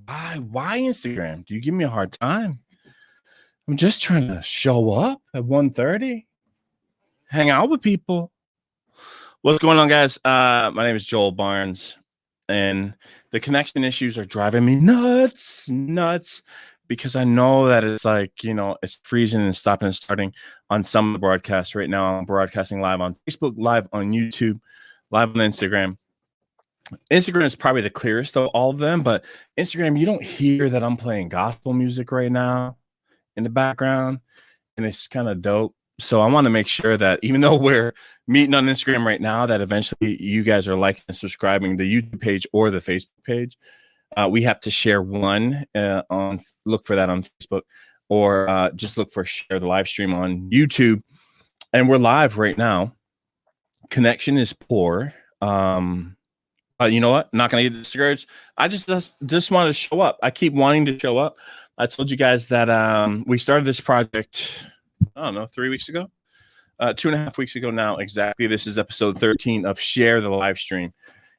Why Instagram? Do you give me a hard time? I'm just trying to show up at 1:30, hang out with people. What's going on, guys? My name is Joel Barnes, and the connection issues are driving me nuts, because I know that it's like, it's freezing and stopping and starting on some of the broadcasts right now. I'm broadcasting live on Facebook, live on YouTube, live on Instagram. Instagram is probably the clearest of all of them, but Instagram, you don't hear that I'm playing gospel music right now in the background, and it's kind of dope. So I want to make sure that even though we're meeting on Instagram right now, that eventually you guys are liking and subscribing the YouTube page or the Facebook page. We have to share one look for that on Facebook, or just look for share the live stream on YouTube. And we're live right now. Connection is poor. You know what? Not going to get discouraged. I just want to show up. I keep wanting to show up. I told you guys that we started this project, I don't know, 3 weeks ago, 2.5 weeks ago now, exactly. This is episode 13 of Share the Live Stream.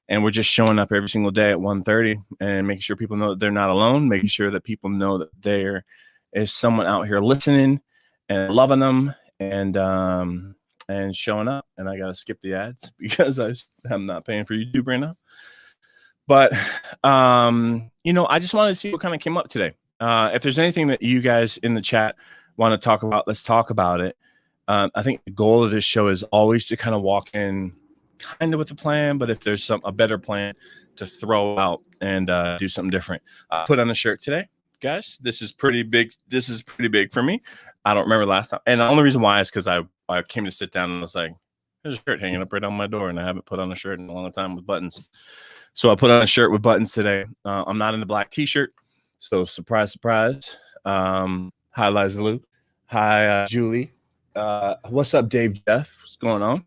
And we're just showing up every single day at 1:30 and making sure people know that they're not alone, making sure that people know that there is someone out here listening and loving them and showing up. And I got to skip the ads because I'm not paying for YouTube right now. But, I just wanted to see what kind of came up today. If there's anything that you guys in the chat want to talk about, let's talk about it. I think the goal of this show is always to kind of walk in kind of with a plan, but if there's a better plan, to throw out and do something different. I put on a shirt today, guys. This is pretty big. This is pretty big for me. I don't remember last time. And the only reason why is because I came to sit down and was like, there's a shirt hanging up right on my door, and I haven't put on a shirt in a long time with buttons. So I put on a shirt with buttons today. I'm not in the black t-shirt. So surprise, surprise. Hi, Liza Lou. Hi, Julie. What's up, Dave Jeff? What's going on?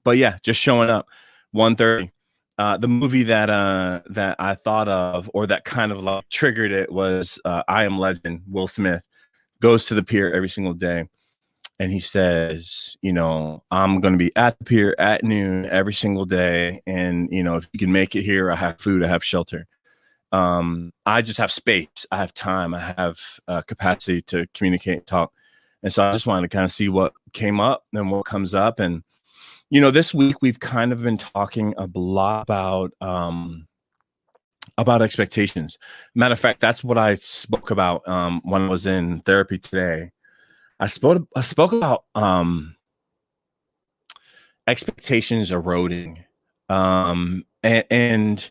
But yeah, just showing up. 1:30. The movie that I thought of, or that kind of like triggered it, was I Am Legend. Will Smith goes to the pier every single day, and he says, I'm going to be at the pier at noon every single day, and if you can make it here, I have food, I have shelter. I just have space, I have time, I have capacity to communicate and talk. And so I just wanted to kind of see what came up and what comes up. And, this week we've kind of been talking a lot about expectations. Matter of fact, that's what I spoke about when I was in therapy today. I spoke about expectations eroding. And I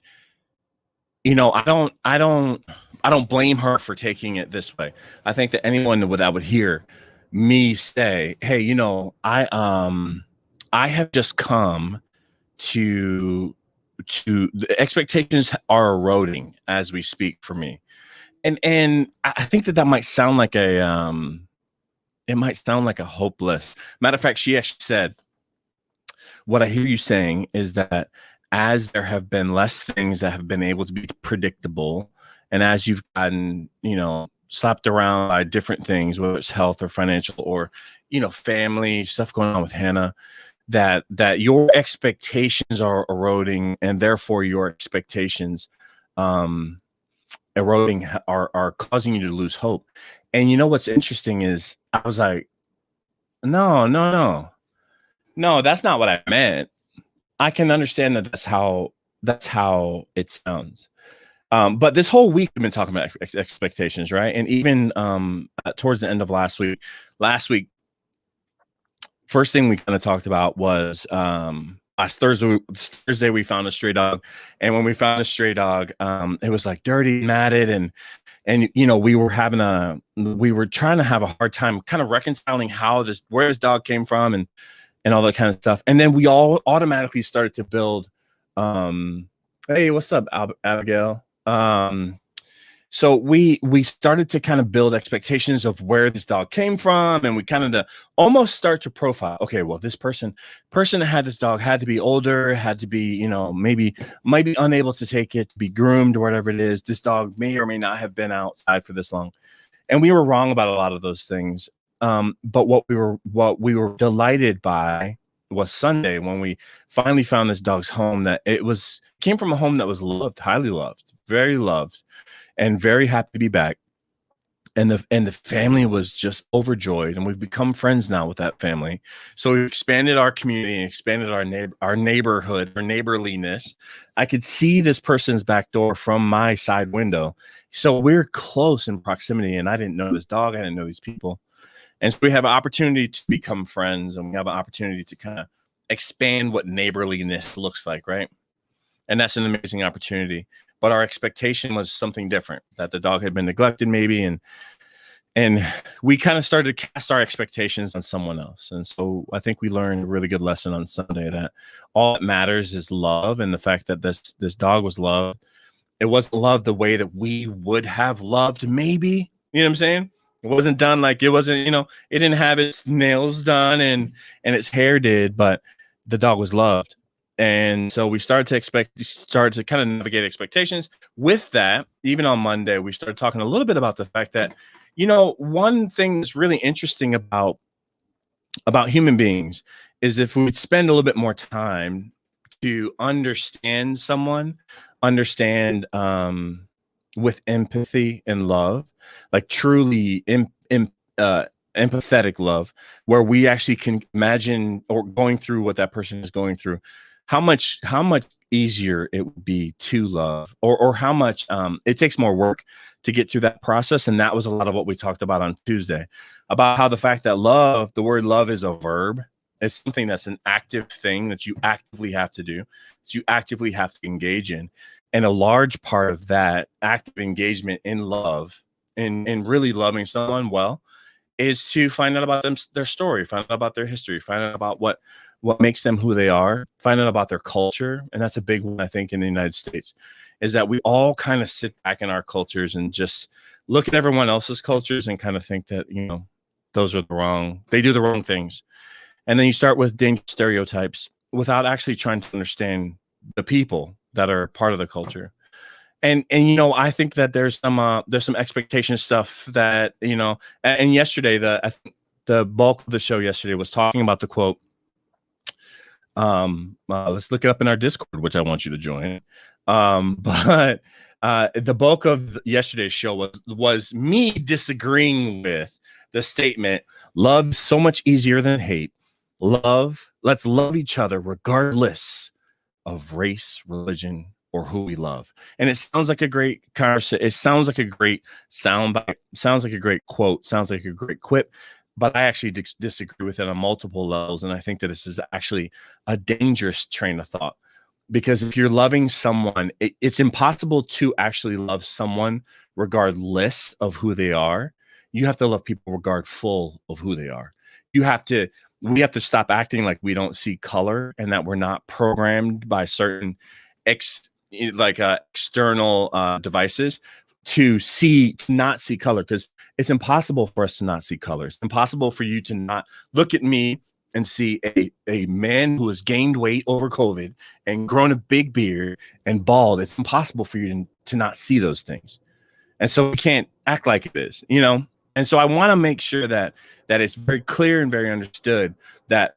don't blame her for taking it this way. I think that anyone that would hear me say, hey, I have just come to the expectations are eroding as we speak for me. And I think that might sound like it might sound like a hopeless. Matter of fact, she actually said, what I hear you saying is that as there have been less things that have been able to be predictable, and as you've gotten, slapped around by different things, whether it's health or financial or, family stuff going on with Hannah, that your expectations are eroding, and therefore your expectations eroding are causing you to lose hope. And what's interesting is I was like, no, that's not what I meant. I can understand that that's how it sounds. But this whole week we've been talking about expectations, right? And even towards the end of last week, first thing we kind of talked about was last Thursday we found a stray dog. And when we found a stray dog, it was like dirty, matted, and we were trying to have a hard time kind of reconciling where this dog came from and all that kind of stuff. And then we all automatically started to build, hey, what's up, Abigail? So we started to kind of build expectations of where this dog came from, and we kind of almost start to profile. Okay, well, this person that had this dog had to be older, had to be, maybe might be unable to take it, to be groomed or whatever it is. This dog may or may not have been outside for this long, and we were wrong about a lot of those things. But what we were delighted by was Sunday when we finally found this dog's home. That came from a home that was loved, highly loved, very loved, and very happy to be back. And the family was just overjoyed, and we've become friends now with that family. So we expanded our community and expanded our neighborhood, our neighborliness. I could see this person's back door from my side window, so we're close in proximity. And I didn't know this dog, I didn't know these people, and so we have an opportunity to become friends, and we have an opportunity to kind of expand what neighborliness looks like, right? And that's an amazing opportunity. But our expectation was something different, that the dog had been neglected maybe. And we kind of started to cast our expectations on someone else. And so I think we learned a really good lesson on Sunday, that all that matters is love. And the fact that this dog was loved. It wasn't loved the way that we would have loved, maybe. You know what I'm saying? It wasn't done like it wasn't, it didn't have its nails done and its hair did, but the dog was loved. And so we started to kind of navigate expectations. With that, even on Monday, we started talking a little bit about the fact that, one thing that's really interesting about human beings is if we would spend a little bit more time to understand someone, with empathy and love, like truly empathetic love, where we actually can imagine or going through what that person is going through, how much easier it would be to love, or how much it takes more work to get through that process. And that was a lot of what we talked about on Tuesday, about how the fact that the word love is a verb. It's something that's an active thing that you actively have to do, that you actively have to engage in. And a large part of that active engagement in love and really loving someone well is to find out about their story, find out about their history, find out about what makes them who they are, find out about their culture. And that's a big one, I think, in the United States, is that we all kind of sit back in our cultures and just look at everyone else's cultures and kind of think that, those are they do the wrong things. And then you start with dangerous stereotypes without actually trying to understand the people that are part of the culture. And I think that there's some expectation stuff that, and yesterday, the bulk of the show yesterday was talking about the quote. Let's look it up in our Discord, which I want you to join. But the bulk of yesterday's show was me disagreeing with the statement, "Love's so much easier than hate. Let's love each other regardless of race, religion, or who we love." And it sounds like a great conversation. It sounds like a great soundbite. Sounds like a great quote. Sounds like a great quip. But I actually disagree with it on multiple levels. And I think that this is actually a dangerous train of thought, because if you're loving someone, it's impossible to actually love someone regardless of who they are. You have to love people regardful of who they are. We have to stop acting like we don't see color and that we're not programmed by certain external devices to not see color, because it's impossible for us to not see colors. It's impossible for you to not look at me and see a man who has gained weight over COVID and grown a big beard and bald. It's impossible for you to not see those things. And so we can't act like it is, And so I want to make sure that it's very clear and very understood that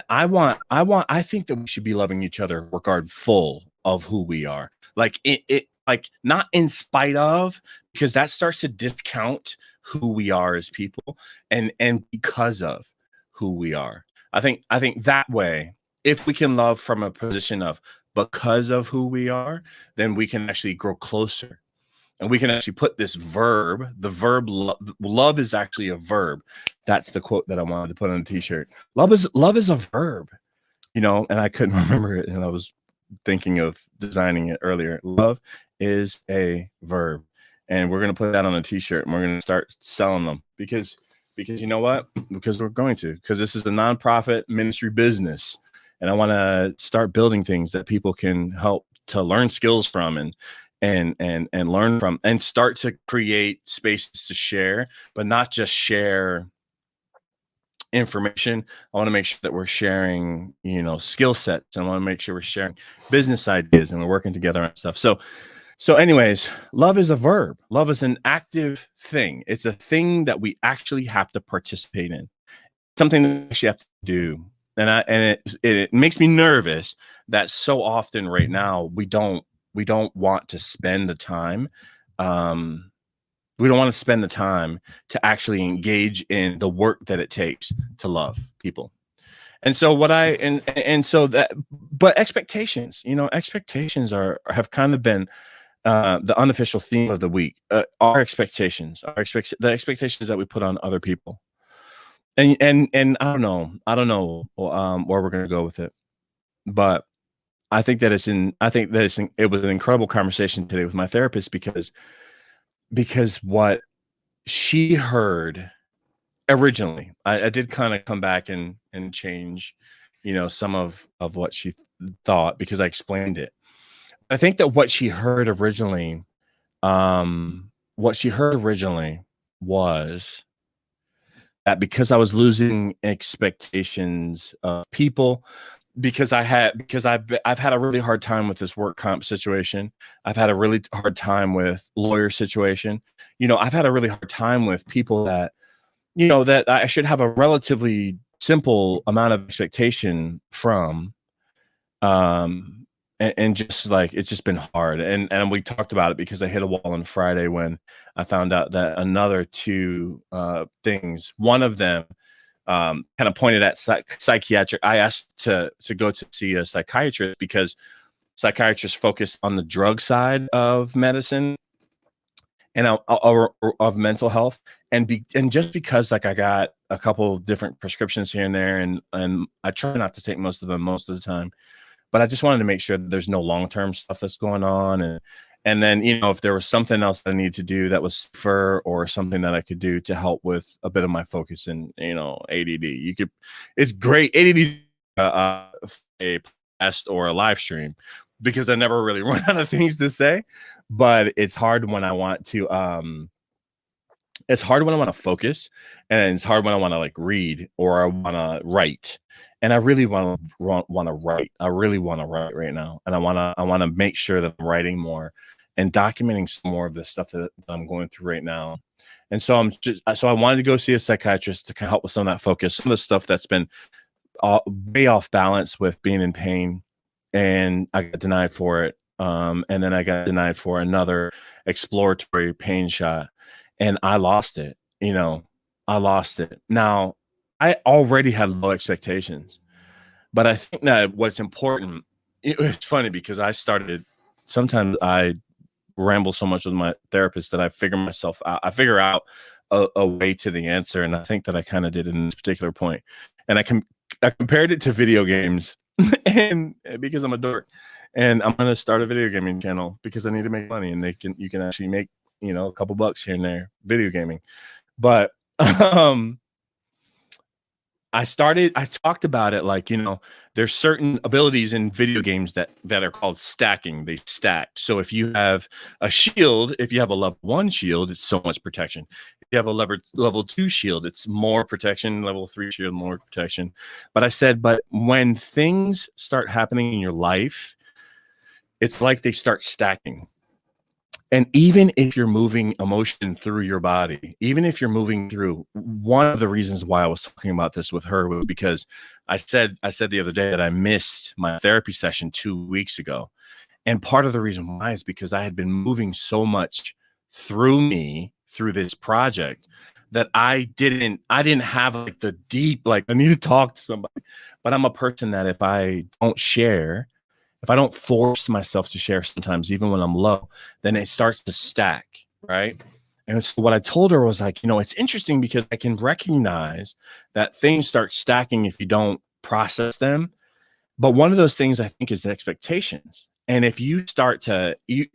I think that we should be loving each other regardful of who we are. Like like not in spite of, because that starts to discount who we are as people, and because of who we are. I think that way, if we can love from a position of because of who we are, then we can actually grow closer. And we can actually put this verb, the verb love is actually a verb. That's the quote that I wanted to put on a t-shirt. Love is a verb, and I couldn't remember it. And I was thinking of designing it earlier. Love is a verb. And we're going to put that on a t-shirt, and we're going to start selling them because you know what? Because this is a nonprofit ministry business. And I want to start building things that people can help to learn skills from and learn from, and start to create spaces to share, but not just share information. I want to make sure that we're sharing, skill sets. I want to make sure we're sharing business ideas, and we're working together on stuff. So anyways, love is a verb. Love is an active thing. It's a thing that we actually have to participate in. Something that we actually have to do. it makes me nervous that so often right now we don't want to spend the time. We don't want to spend the time to actually engage in the work that it takes to love people. And so so that, but expectations, expectations have kind of been the unofficial theme of the week. Our expectations, the expectations that we put on other people. And I don't know where we're going to go with it, but I think that it was an incredible conversation today with my therapist because what she heard originally, I did kind of come back and change, some of what she thought because I explained it. I think that what she heard originally was that because I was losing expectations of people, because I've had a really hard time with this work comp situation. I've had a really hard time with lawyer situation. I've had a really hard time with people that, that I should have a relatively simple amount of expectation from. And just like, it's just been hard. And we talked about it because I hit a wall on Friday when I found out that another two things, one of them kind of pointed at psychiatric. I asked to go to see a psychiatrist because psychiatrists focus on the drug side of medicine and of mental health. And just because like I got a couple of different prescriptions here and there, and I try not to take most of them most of the time, but I just wanted to make sure that there's no long-term stuff that's going on. And then, if there was something else that I needed to do that was safer or something that I could do to help with a bit of my focus and, ADD, it's great. ADD, a podcast or a live stream, because I never really run out of things to say, but it's hard when I want to, focus, and it's hard when I want to like read or I want to write. And I really want to write. I really want to write right now. And I want to make sure that I'm writing more and documenting some more of the stuff that I'm going through right now. And so I wanted to go see a psychiatrist to kind of help with some of that focus, some of the stuff that's been way off balance with being in pain. And I got denied for it. And then I got denied for another exploratory pain shot. And I lost it. I lost it. Now, I already had low expectations, but I think that what's important, it's funny because sometimes I ramble so much with my therapist that I figure out a way to the answer. And I think that I kind of did in this particular point. And I compared it to video games and because I'm a dork, and I'm going to start a video gaming channel because I need to make money, and you can actually make, a couple bucks here and there video gaming. But I talked about it like, there's certain abilities in video games that are called stacking. They stack. So if you have a shield, if you have a level 1 shield, it's so much protection. If you have a level 2 shield, it's more protection. Level 3 shield, more protection. But I said, but when things start happening in your life, it's like they start stacking. And even if you're moving emotion through your body, even if you're moving through, one of the reasons why I was talking about this with her was because I said the other day that I missed my therapy session 2 weeks ago. And part of the reason why is because I had been moving so much through this project that I didn't have like the deep, like I need to talk to somebody. But I'm a person that if I don't force myself to share sometimes, even when I'm low, then it starts to stack, right? And so what I told her was like, it's interesting because I can recognize that things start stacking if you don't process them. But one of those things I think is the expectations. And if you start to, and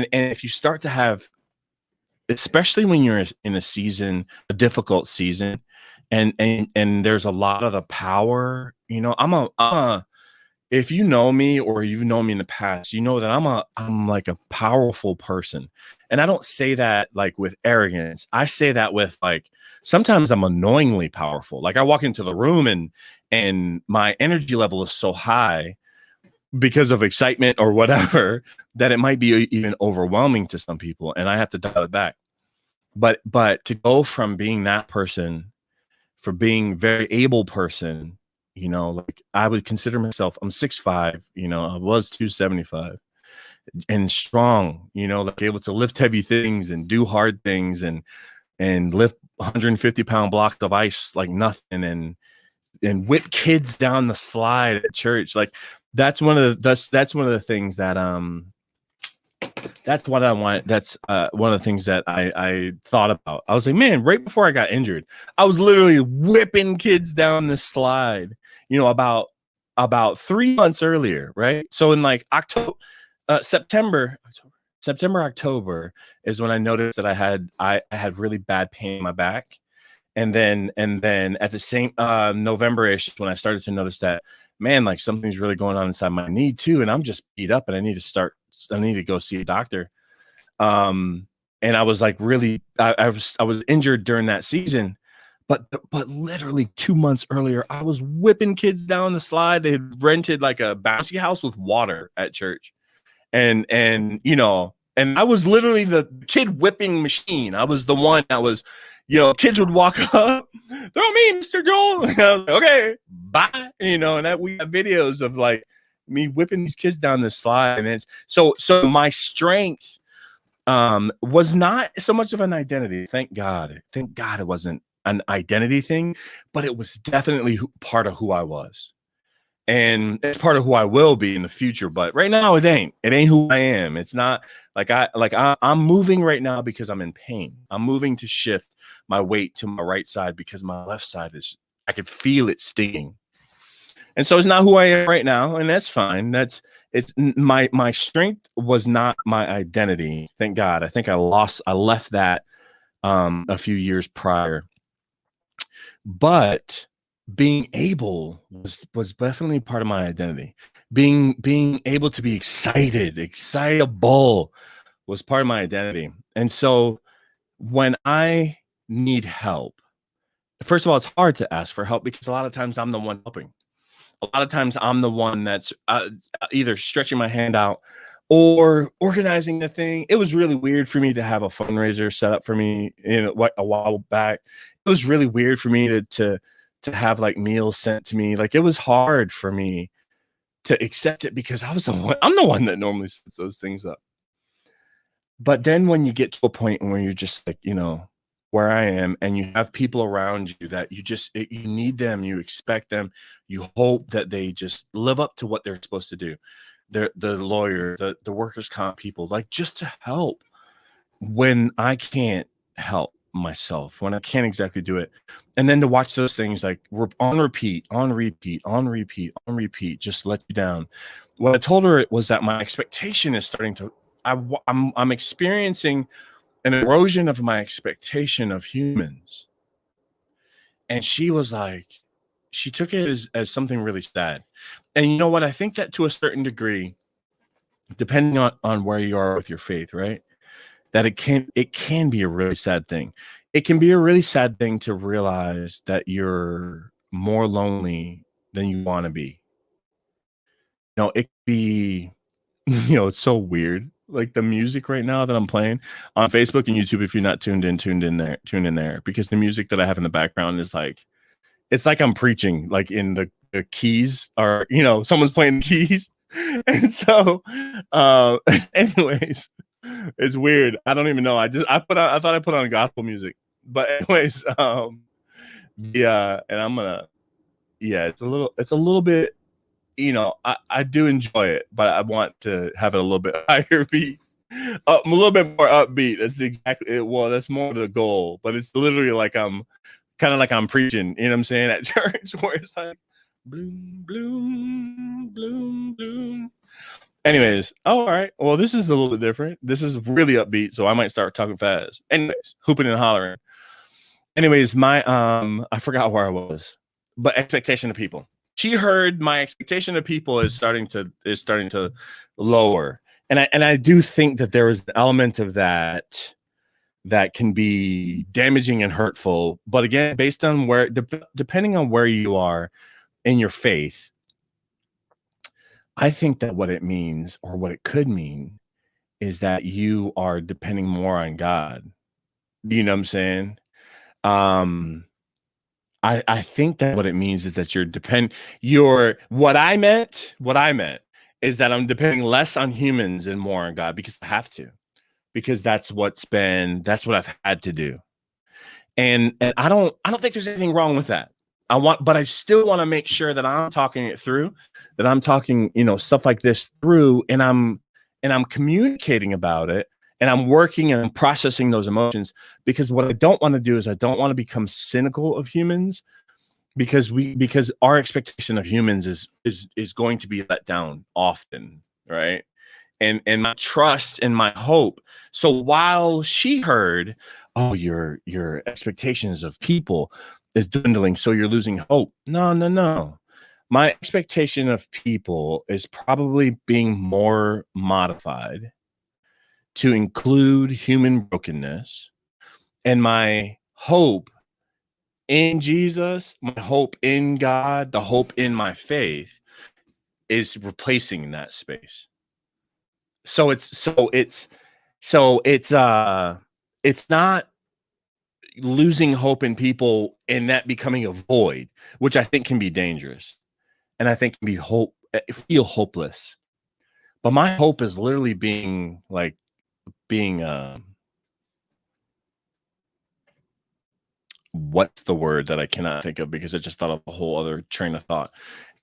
if you start to have, especially when you're in a difficult season, and there's a lot of the power, if you know me or you've known me in the past, you know that I'm like a powerful person. And I don't say that like with arrogance. I say that with like, sometimes I'm annoyingly powerful. Like I walk into the room and my energy level is so high because of excitement or whatever, that it might be even overwhelming to some people. And I have to dial it back. But to go from being that person, for being very able person, You know, like I would consider myself, I'm 6'5", you know, I was 275 and strong, you know, like able to lift heavy things and do hard things and lift 150-pound blocks of ice like nothing and whip kids down the slide at church. Like that's one of the things that that's what I want. That's one of the things that I thought about. I was like, man, right before I got injured, I was literally whipping kids down the slide, you know, about 3 months earlier, right? So in like October, October is when I noticed that I had really bad pain in my back. And then at the same November-ish when I started to notice that, man, like something's really going on inside my knee too, and I'm just beat up and I need to go see a doctor. And I was like really I was injured during that season, but literally 2 months earlier, I was whipping kids down the slide. They had rented like a bouncy house with water at church. And you know, and I was literally the kid whipping machine. I was the one that was, you know, kids would walk up, throw me, Mr. Joel. And I was like, okay, bye. You know, and that we have videos of like me whipping these kids down the slide. And it's so my strength was not so much of an identity. Thank God it wasn't an identity thing, but it was definitely part of who I was. And it's part of who I will be in the future. But right now it ain't who I am. It's not like I'm moving right now because I'm in pain. I'm moving to shift my weight to my right side because my left side I could feel it stinging. And so it's not who I am right now. And that's fine. It's my strength was not my identity. Thank God. I think I left that a few years prior. But being able was definitely part of my identity. Being able to be excitable was part of my identity. And so when I need help, first of all, it's hard to ask for help because a lot of times I'm the one helping. A lot of times I'm the one that's either stretching my hand out or organizing the thing. It was really weird for me to have a fundraiser set up for me a while back. It was really weird for me to have like meals sent to me. Like it was hard for me to accept it because I'm the one that normally sets those things up. But then when you get to a point where you're just like, you know, where I am, and you have people around you that you need them, you expect them, you hope that they just live up to what they're supposed to do. The lawyer, the workers' comp people, like just to help when I can't help myself, when I can't exactly do it. And then to watch those things like on repeat, just let you down. What I told her was that my expectation is starting to, I'm experiencing an erosion of my expectation of humans. And she was like, she took it as something really sad. And you know what? I think that to a certain degree, depending on where you are with your faith, right? That it can be a really sad thing. It can be a really sad thing to realize that you're more lonely than you want to be. You know, it could be, you know, it's so weird. Like the music right now that I'm playing on Facebook and YouTube, if you're not tuned in there, because the music that I have in the background is like, it's like I'm preaching, like in the keys are, you know, someone's playing keys. And so, anyways, it's weird. I don't even know. I thought I put on gospel music, but anyways, yeah, and it's a little bit, you know, I do enjoy it, but I want to have it a little bit higher beat, a little bit more upbeat. That's exactly it. Well, that's more the goal, but it's literally like I'm kind of like I'm preaching, you know what I'm saying, at church, where it's like bloom, bloom, bloom, bloom. Anyways, all right. Well, this is a little bit different. This is really upbeat, so I might start talking fast. Anyways, hooping and hollering. Anyways, my I forgot where I was, but expectation of people. She heard my expectation of people is starting to lower, and I do think that there is an element of that can be damaging and hurtful. But again, based on depending on where you are in your faith, I think that what it means, or what it could mean, is that you are depending more on God. You know what I'm saying? Um, I think that what it means is that what I meant is that I'm depending less on humans and more on God because I have to, because that's what I've had to do. And I don't think there's anything wrong with that. But I still want to make sure that I'm talking it through, that I'm talking, stuff like this through, and I'm communicating about it, and I'm working and processing those emotions, because what I don't want to do is I don't want to become cynical of humans, because our expectation of humans is going to be let down often, right? And my trust and my hope. So while she heard, oh, your expectations of people is dwindling, so you're losing hope. No. My expectation of people is probably being more modified to include human brokenness, and my hope in Jesus, my hope in God, the hope in my faith is replacing that space. So it's not losing hope in people and that becoming a void, which I think can be dangerous, and I think can feel hopeless. But my hope is literally being what's the word that I cannot think of, because I just thought of a whole other train of thought.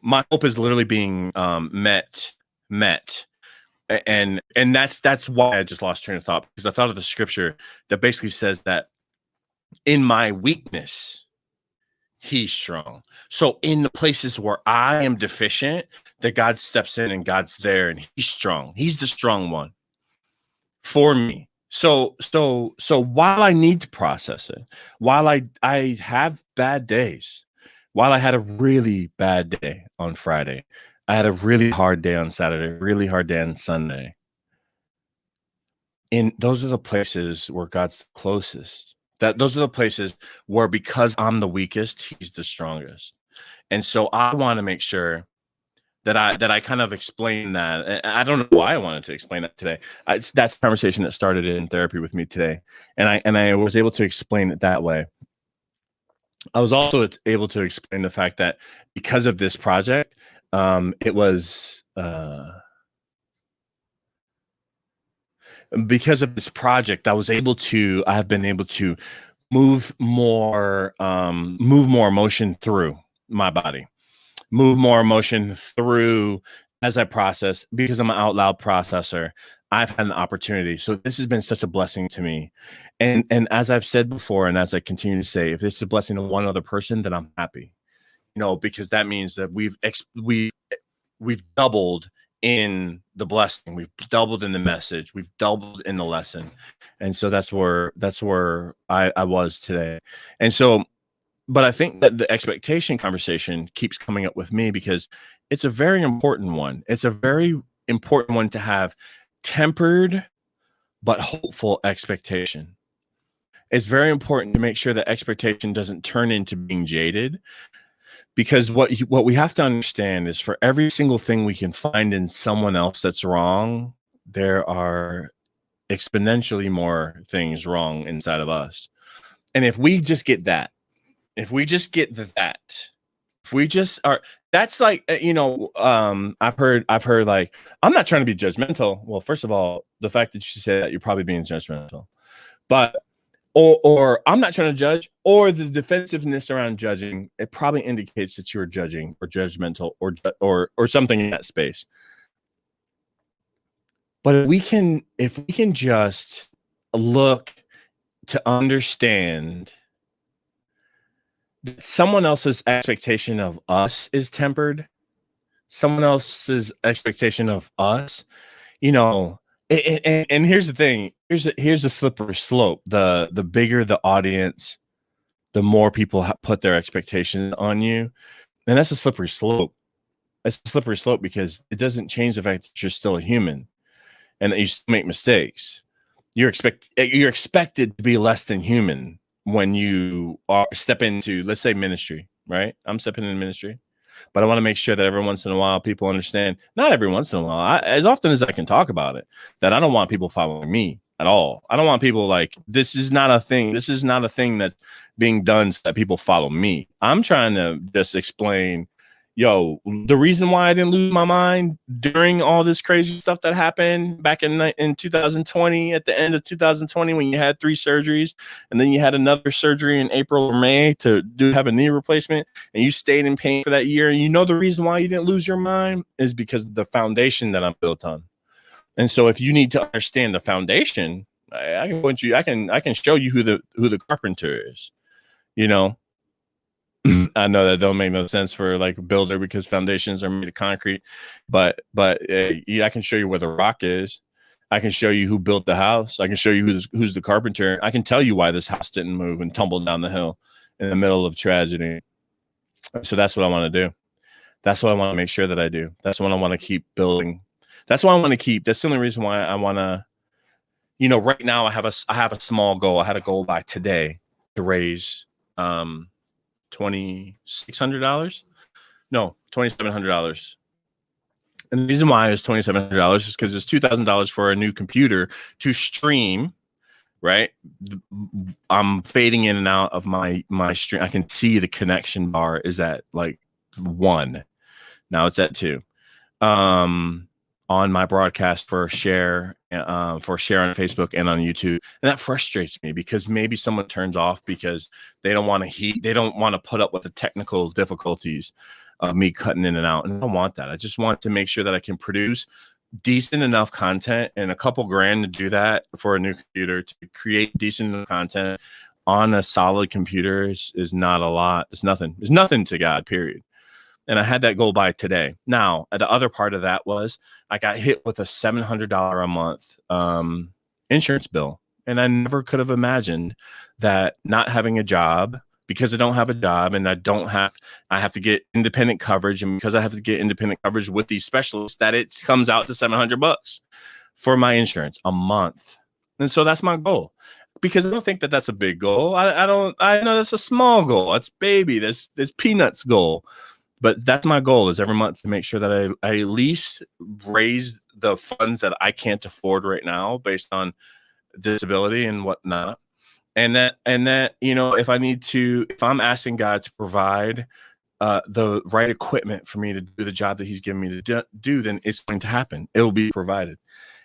My hope is literally being met. And that's why I just lost train of thought, because I thought of the scripture that basically says that in my weakness, he's strong. So in the places where I am deficient, that God steps in and God's there and he's strong. He's the strong one for me. So while I need to process it, while I have bad days, while I had a really bad day on Friday, I had a really hard day on Saturday, really hard day on Sunday. And those are the places where God's the closest. Those are the places where, because I'm the weakest, he's the strongest. And so I want to make sure that I kind of explain that. I don't know why I wanted to explain that today. That's the conversation that started in therapy with me today. And I was able to explain it that way. I was also able to explain the fact that because of this project, because of this project, I have been able to move more emotion through my body, move more emotion through as I process, because I'm an out loud processor. I've had an opportunity. So this has been such a blessing to me. And as I've said before, and as I continue to say, if this is a blessing to one other person, then I'm happy, because that means that we've doubled in the blessing, we've doubled in the message, we've doubled in the lesson. And so that's where I was today. And so, but I think that the expectation conversation keeps coming up with me, because it's a very important one. It's a very important one to have tempered but hopeful expectation. It's very important to make sure that expectation doesn't turn into being jaded, because what we have to understand is, for every single thing we can find in someone else that's wrong, there are exponentially more things wrong inside of us. And if we just get that, if we just are, that's like, I've heard like, I'm not trying to be judgmental. Well, first of all, the fact that you said that, you're probably being judgmental. But or I'm not trying to judge, or the defensiveness around judging, it probably indicates that you're judging or judgmental or something in that space. But if we can just look to understand that someone else's expectation of us is tempered, someone else's expectation of us, and here's the thing, here's a slippery slope. The bigger the audience, the more people put their expectations on you, and that's a slippery slope. It's a slippery slope, because it doesn't change the fact that you're still a human and that you still make mistakes. You're expected to be less than human when you step into, let's say, ministry, right? I'm stepping into ministry, but I want to make sure that every once in a while people understand, not every once in a while, as often as I can talk about it, that I don't want people following me. at all. I don't want people like, this is not a thing. This is not a thing that's being done so that people follow me. I'm trying to just explain, yo, the reason why I didn't lose my mind during all this crazy stuff that happened back in 2020, at the end of 2020, when you had 3 surgeries and then you had another surgery in April or May to have a knee replacement, and you stayed in pain for that year. And you know the reason why you didn't lose your mind is because of the foundation that I'm built on. And so if you need to understand the foundation, I can show you who the carpenter is. You know, I know that don't make no sense for like a builder because foundations are made of concrete, but I can show you where the rock is. I can show you who built the house. I can show you who's the carpenter. I can tell you why this house didn't move and tumble down the hill in the middle of tragedy. So that's what I want to do. That's what I want to make sure that I do. That's what I want to keep building. That's why I want to keep. That's the only reason why I want to. You know, right now I have a small goal. I had a goal by today to raise $2,600. No, $2,700. And the reason why it was $2,700 is because it's $2,000 for a new computer to stream. Right, I'm fading in and out of my stream. I can see the connection bar is at like 1. Now it's at 2. On my broadcast for share on Facebook and on YouTube. And that frustrates me because maybe someone turns off because they don't want to put up with the technical difficulties of me cutting in and out. And I don't want that. I just want to make sure that I can produce decent enough content, and a couple grand to do that for a new computer to create decent enough content on a solid computer is not a lot. It's nothing to God, period. And I had that goal by today. Now, the other part of that was I got hit with a $700 a month insurance bill. And I never could have imagined that not having a job, because I don't have a job and I have to get independent coverage. And because I have to get independent coverage with these specialists, that it comes out to $700 for my insurance a month. And so that's my goal. Because I don't think that that's a big goal. I know that's a small goal. That's baby. That's peanuts goal. But that's my goal, is every month to make sure that I at least raise the funds that I can't afford right now based on disability and whatnot. And that, you know, if I'm asking God to provide the right equipment for me to do the job that he's given me to do, then it's going to happen. It will be provided.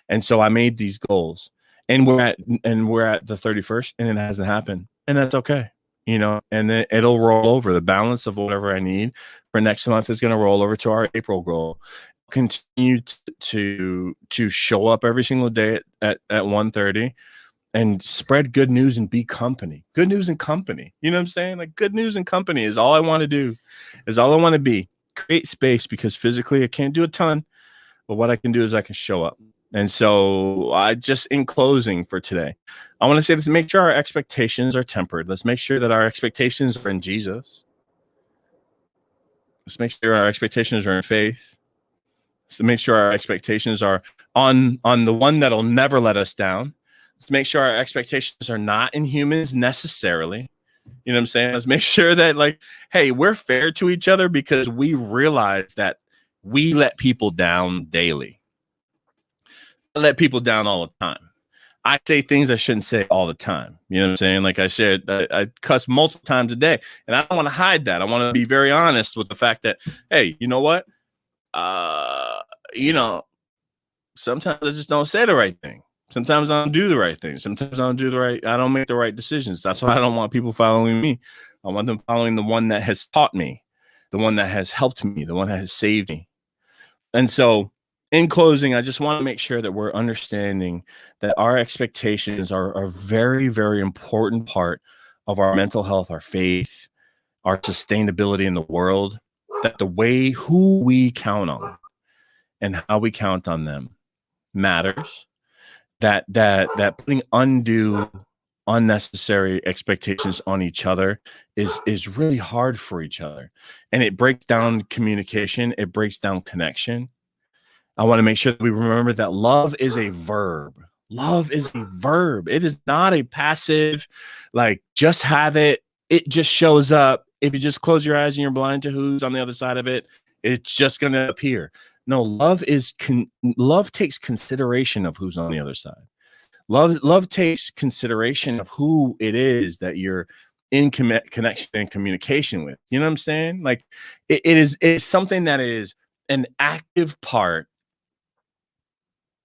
And so I made these goals, and we're at the 31st, and it hasn't happened. And that's okay. You know, and then it'll roll over. The balance of whatever I need for next month is going to roll over to our April goal. Continue to show up every single day at 1:30 and spread good news and be company. Good news and company. You know what I'm saying? Like, good news and company is all I want to do, is all I want to be. Create space, because physically I can't do a ton, but what I can do is I can show up. And so in closing for today, I want to say, let's make sure our expectations are tempered. Let's make sure that our expectations are in Jesus. Let's make sure our expectations are in faith. Let's make sure our expectations are on the one that'll never let us down. Let's make sure our expectations are not in humans necessarily. You know what I'm saying? Let's make sure that, like, hey, we're fair to each other because we realize that we let people down daily. I let people down all the time. I say things I shouldn't say all the time. You know what I'm saying? Like I said, I cuss multiple times a day, and I don't want to hide that. I want to be very honest with the fact that, hey, you know what? You know, sometimes I just don't say the right thing. Sometimes I don't do the right thing. Sometimes I don't make the right decisions. That's why I don't want people following me. I want them following the one that has taught me, the one that has helped me, the one that has saved me. And so, in closing, I just want to make sure that we're understanding that our expectations are a very, very important part of our mental health, our faith, our sustainability in the world, that who we count on and how we count on them matters, that putting unnecessary expectations on each other is really hard for each other. And it breaks down communication. It breaks down connection. I want to make sure that we remember that love is a verb. Love is a verb. It is not a passive, like, just have it. It just shows up. If you just close your eyes and you're blind to who's on the other side of it, it's just going to appear. No, love takes consideration of who's on the other side. Love takes consideration of who it is that you're in connection and communication with. You know what I'm saying? Like it's something that is an active part.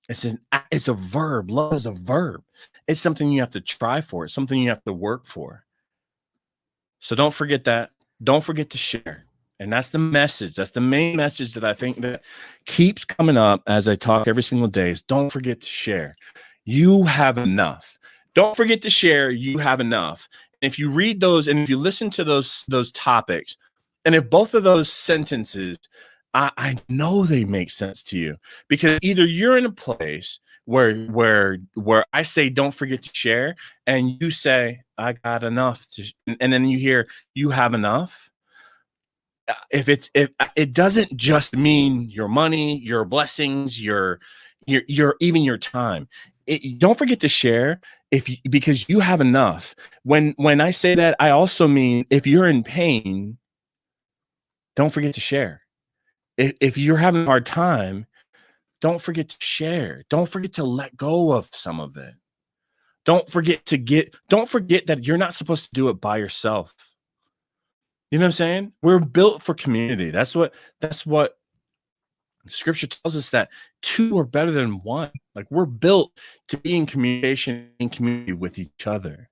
It's a verb. Love is a verb. It's something you have to try for. It's something you have to work for. So don't forget that. Don't forget to share. And that's the message. That's the main message that I think that keeps coming up as I talk every single day is don't forget to share. You have enough. Don't forget to share. You have enough. And if you read those and if you listen to those topics, and if both of those sentences, I know they make sense to you because either you're in a place where I say don't forget to share, and you say I got enough, and then you hear you have enough. If it doesn't just mean your money, your blessings, your even your time. Don't forget to share because you have enough. When I say that, I also mean if you're in pain, don't forget to share. If you're having a hard time, don't forget to share. Don't forget to let go of some of it. Don't forget that you're not supposed to do it by yourself. You know what I'm saying? We're built for community. That's what scripture tells us, that two are better than one. Like we're built to be in communication and community with each other.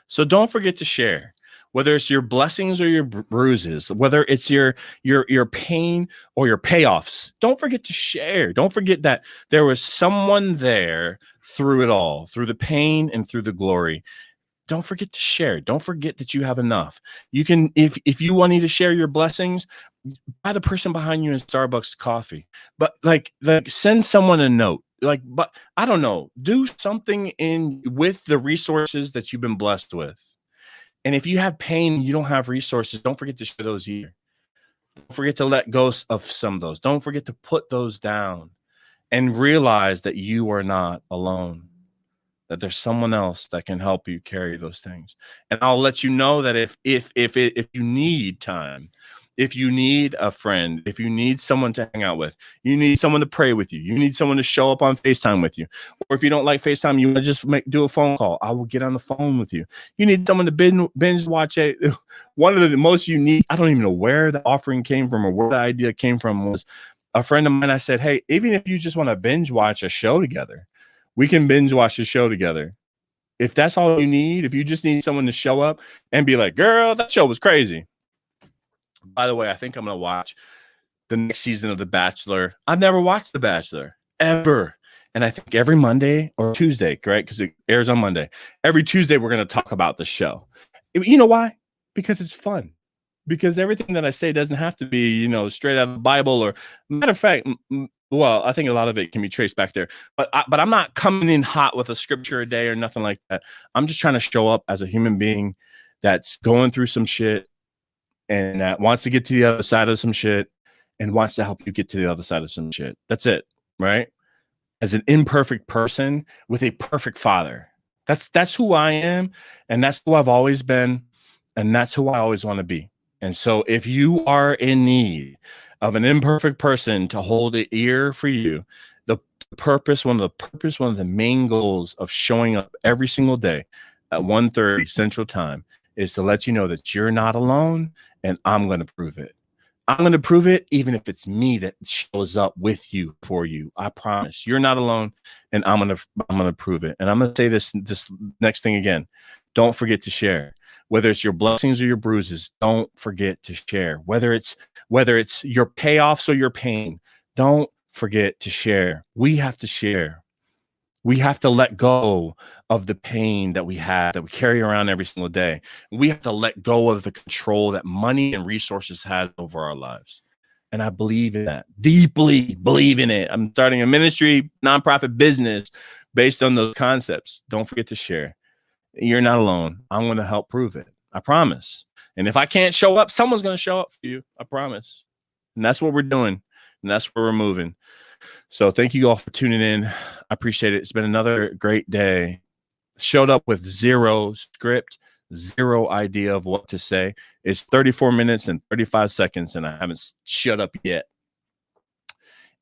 So don't forget to share, whether it's your blessings or your bruises, whether it's your pain or your payoffs. Don't forget to share. Don't forget that there was someone there through it all, through the pain and through the glory. Don't forget to share. Don't forget that you have enough. You can, if you want to share your blessings, buy the person behind you in Starbucks coffee. But like send someone a note. But I don't know, do something with the resources that you've been blessed with. And if you have pain, you don't have resources, don't forget to share those either. Don't forget to let go of some of those. Don't forget to put those down and realize that you are not alone, that there's someone else that can help you carry those things. And I'll let you know that if you need time, if you need a friend, if you need someone to hang out with, you need someone to pray with you, you need someone to show up on FaceTime with you, or if you don't like FaceTime, you want to just do a phone call, I will get on the phone with you. You need someone to binge watch it. One of the most unique, I don't even know where the offering came from or where the idea came from, was a friend of mine. I said, hey, even if you just want to binge watch a show together, we can binge watch the show together. If that's all you need, if you just need someone to show up and be like, girl, that show was crazy. By the way, I think I'm going to watch the next season of The Bachelor. I've never watched The Bachelor ever. And I think every Monday or Tuesday, right? Because it airs on Monday. Every Tuesday, we're going to talk about the show. You know why? Because it's fun. Because everything that I say doesn't have to be, straight out of the Bible, or matter of fact, well, I think a lot of it can be traced back there, but I'm not coming in hot with a scripture a day or nothing like that. I'm just trying to show up as a human being that's going through some shit and that wants to get to the other side of some shit and wants to help you get to the other side of some shit. That's it, right? As an imperfect person with a perfect father. That's who I am, and that's who I've always been, and that's who I always want to be. And so if you are in need of an imperfect person to hold an ear for you, one of the main goals of showing up every single day at 1:30 Central Time is to let you know that you're not alone, and I'm going to prove it. I'm going to prove it even if it's me that shows up with you, for you. I promise you're not alone, and I'm going to prove it. And I'm going to say this next thing again. Don't forget to share. Whether it's your blessings or your bruises, don't forget to share. Whether it's your payoffs or your pain, don't forget to share. We have to share. We have to let go of the pain that we have, that we carry around every single day. We have to let go of the control that money and resources has over our lives. And I believe in that, deeply believe in it. I'm starting a ministry, nonprofit business based on those concepts. Don't forget to share. You're not alone. I'm going to help prove it. I promise. And if I can't show up, someone's going to show up for you. I promise. And that's what we're doing. And that's where we're moving. So thank you all for tuning in. I appreciate it. It's been another great day. Showed up with zero script, zero idea of what to say. It's 34 minutes and 35 seconds, and I haven't shut up yet.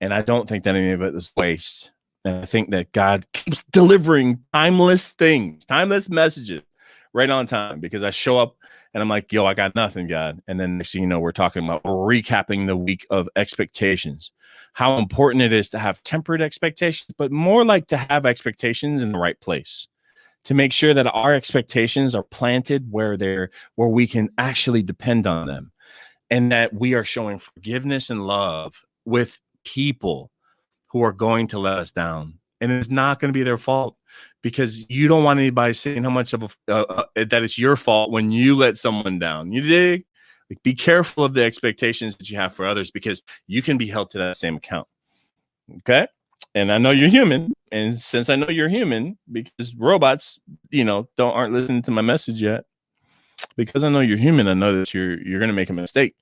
And I don't think that any of it was waste. And I think that God keeps delivering timeless things, timeless messages right on time, because I show up and I'm like, yo, I got nothing, God. And then next thing you know, we're talking about recapping the week of expectations, how important it is to have tempered expectations, but more like to have expectations in the right place, to make sure that our expectations are planted where we can actually depend on them, and that we are showing forgiveness and love with people who are going to let us down. And it's not going to be their fault, because you don't want anybody saying how much of that it's your fault when you let someone down. You dig? Like, be careful of the expectations that you have for others, because you can be held to that same account. Okay. And I know you're human. And since I know you're human, because robots, aren't listening to my message yet, because I know you're human, I know that you're going to make a mistake.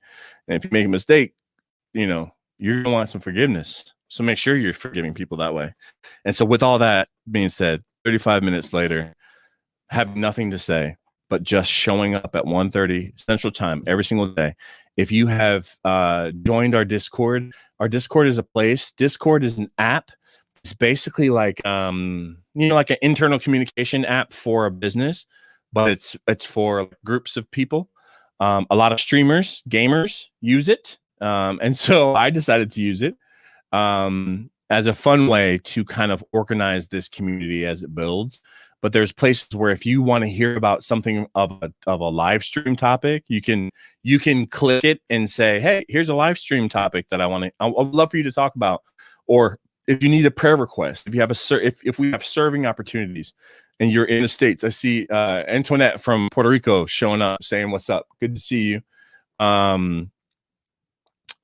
And if you make a mistake, you're going to want some forgiveness. So make sure you're forgiving people that way. And so with all that being said, 35 minutes later, have nothing to say, but just showing up at 1:30 Central Time every single day. If you have joined our Discord is a place. Discord is an app. It's basically like, like an internal communication app for a business, but it's for groups of people. A lot of streamers, gamers use it. And so I decided to use it as a fun way to kind of organize this community as it builds. But there's places where if you want to hear about something of a live stream topic, you can click it and say, hey, here's a live stream topic that I would love for you to talk about. Or if you need a prayer request, if you have if we have serving opportunities and you're in the States, I see Antoinette from Puerto Rico showing up saying, what's up? Good to see you.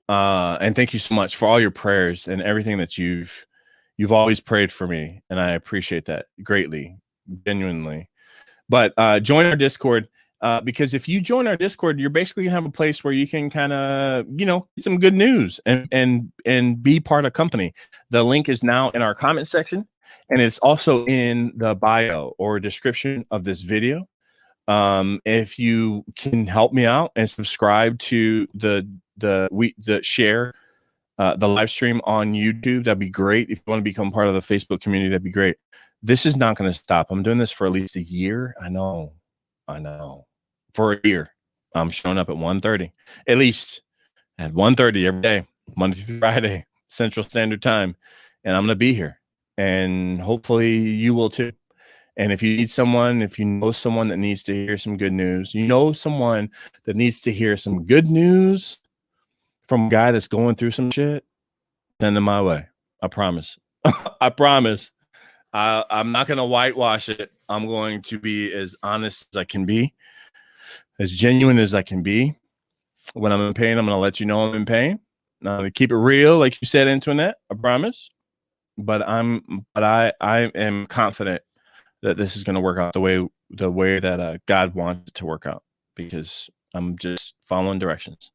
And thank you so much for all your prayers and everything that you've always prayed for me. And I appreciate that greatly, genuinely. But join our Discord, because if you join our Discord, you're basically gonna have a place where you can kind of, get some good news and be part of company. The link is now in our comment section, and it's also in the bio or description of this video. If you can help me out and subscribe to the share the live stream on YouTube, that'd be great. If you want to become part of the Facebook community, that'd be great. This is not going to stop. I'm doing this for at least a year. I know. For a year, I'm showing up at 1:30, at least at 1:30 every day, Monday through Friday, Central Standard Time, and I'm going to be here. And hopefully you will too. And if you need someone, if you know someone that needs to hear some good news, someone that needs to hear some good news from a guy that's going through some shit, send them my way. I promise. I promise. I'm not going to whitewash it. I'm going to be as honest as I can be, as genuine as I can be. When I'm in pain, I'm going to let you know I'm in pain. Now, to keep it real, like you said, Antoinette, I promise. But I am confident that this is going to work out the way that God wants it to work out, because I'm just following directions.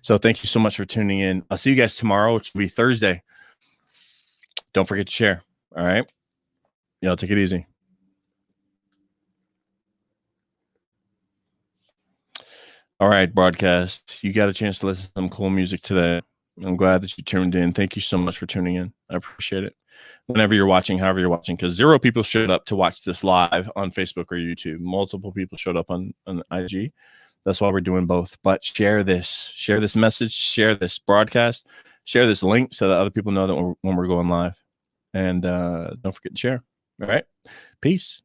So thank you so much for tuning in. I'll see you guys tomorrow, which will be Thursday. Don't forget to share. All right. Y'all take it easy. All right, broadcast. You got a chance to listen to some cool music today. I'm glad that you tuned in. Thank you so much for tuning in. I appreciate it. Whenever you're watching, however you're watching, because 0 people showed up to watch this live on Facebook or YouTube. Multiple people showed up on IG. That's why we're doing both. But share this message, share this broadcast, share this link so that other people know that when we're going live. And don't forget to share. All right. Peace.